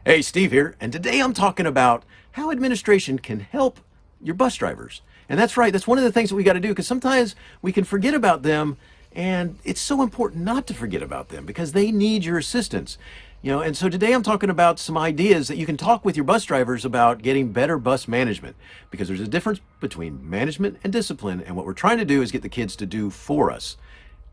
Hey, Steve here, and today I'm talking about how administration can help your bus drivers. And that's right, that's one of the things that we got to do because sometimes we can forget about them, and it's so important not to forget about them because they need your assistance. And so today I'm talking about some ideas that you can talk with your bus drivers about getting better bus management because there's a difference between management and discipline, and what we're trying to do is get the kids to do for us,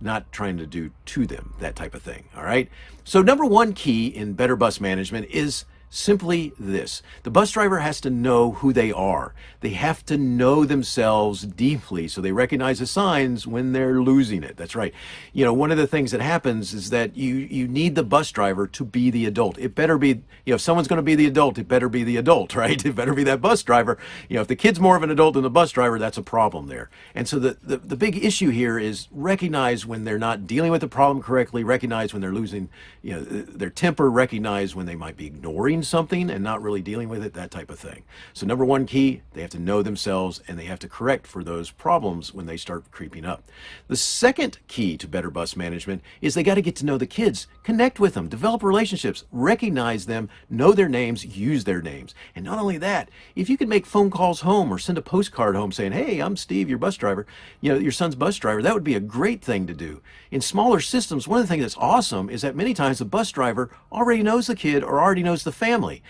not trying to do to them, that type of thing. All right. So, number one key in better bus management is simply this: the bus driver has to know who they are. They have to know themselves deeply so they recognize the signs when they're losing it. That's right. One of the things that happens is that you need the bus driver to be the adult. It better be, if someone's going to be the adult, it better be the adult, right? It better be that bus driver. If the kid's more of an adult than the bus driver, that's a problem there. And so the big issue here is recognize when they're not dealing with the problem correctly, recognize when they're losing, their temper, recognize when they might be ignoring something and not really dealing with it, that type of thing. So number one key, they have to know themselves and they have to correct for those problems when they start creeping up. The second key to better bus management is they got to get to know the kids, connect with them, develop relationships, recognize them, know their names, use their names. And not only that, if you could make phone calls home or send a postcard home saying, "Hey, I'm Steve, your bus driver, your son's bus driver," that would be a great thing to do. In smaller systems, one of the things that's awesome is that many times the bus driver already knows the kid or already knows the family.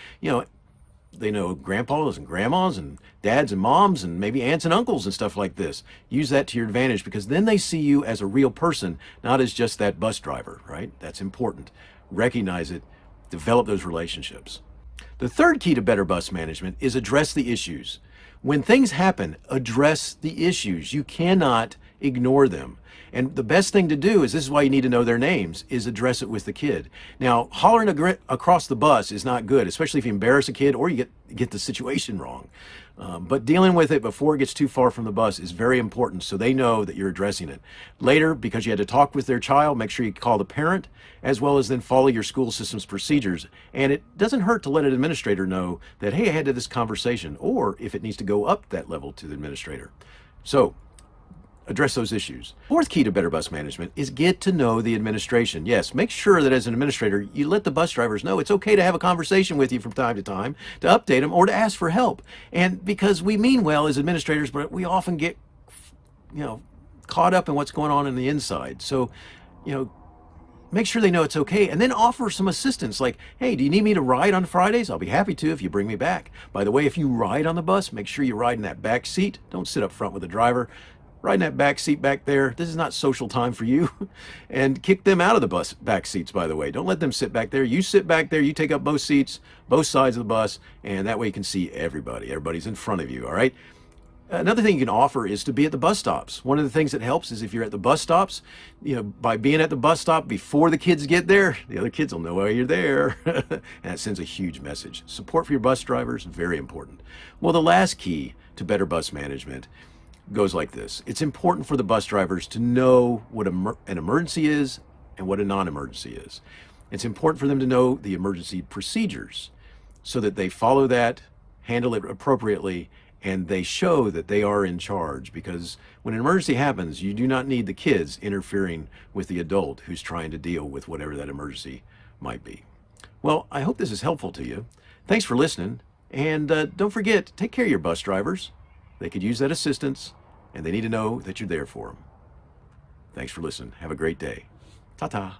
They know grandpas and grandmas and dads and moms and maybe aunts and uncles and stuff like this. Use that to your advantage because then they see you as a real person, not as just that bus driver, right? That's important. Recognize it, develop those relationships. The third key to better bus management is address the issues. When things happen, address the issues. You cannot ignore them. And the best thing to do is, this is why you need to know their names, is address it with the kid. Now, hollering across the bus is not good, especially if you embarrass a kid or you get the situation wrong. But dealing with it before it gets too far from the bus is very important so they know that you're addressing it. Later, because you had to talk with their child, make sure you call the parent, as well as then follow your school system's procedures. And it doesn't hurt to let an administrator know that, hey, I had this conversation, or if it needs to go up that level to the administrator. So, address those issues. Fourth key to better bus management is get to know the administration. Yes, make sure that as an administrator, you let the bus drivers know it's okay to have a conversation with you from time to time, to update them or to ask for help. And because we mean well as administrators, but we often get, caught up in what's going on the inside. So, make sure they know it's okay, and then offer some assistance like, "Hey, do you need me to ride on Fridays? I'll be happy to if you bring me back. By the way, if you ride on the bus, make sure you ride in that back seat. Don't sit up front with the driver. Ride in that back seat back there. This is not social time for you." And kick them out of the bus back seats, by the way. Don't let them sit back there. You sit back there, you take up both seats, both sides of the bus, and that way you can see everybody. Everybody's in front of you, all right? Another thing you can offer is to be at the bus stops. One of the things that helps is if you're at the bus stops, by being at the bus stop before the kids get there, the other kids will know why you're there. And that sends a huge message. Support for your bus drivers, very important. Well, the last key to better bus management goes like this. It's important for the bus drivers to know what an emergency is and what a non-emergency is. It's important for them to know the emergency procedures so that they follow that, handle it appropriately, and they show that they are in charge, because when an emergency happens, you do not need the kids interfering with the adult who's trying to deal with whatever that emergency might be. Well, I hope this is helpful to you. Thanks for listening, and don't forget, take care of your bus drivers. They could use that assistance, and they need to know that you're there for them. Thanks for listening. Have a great day. Ta-ta.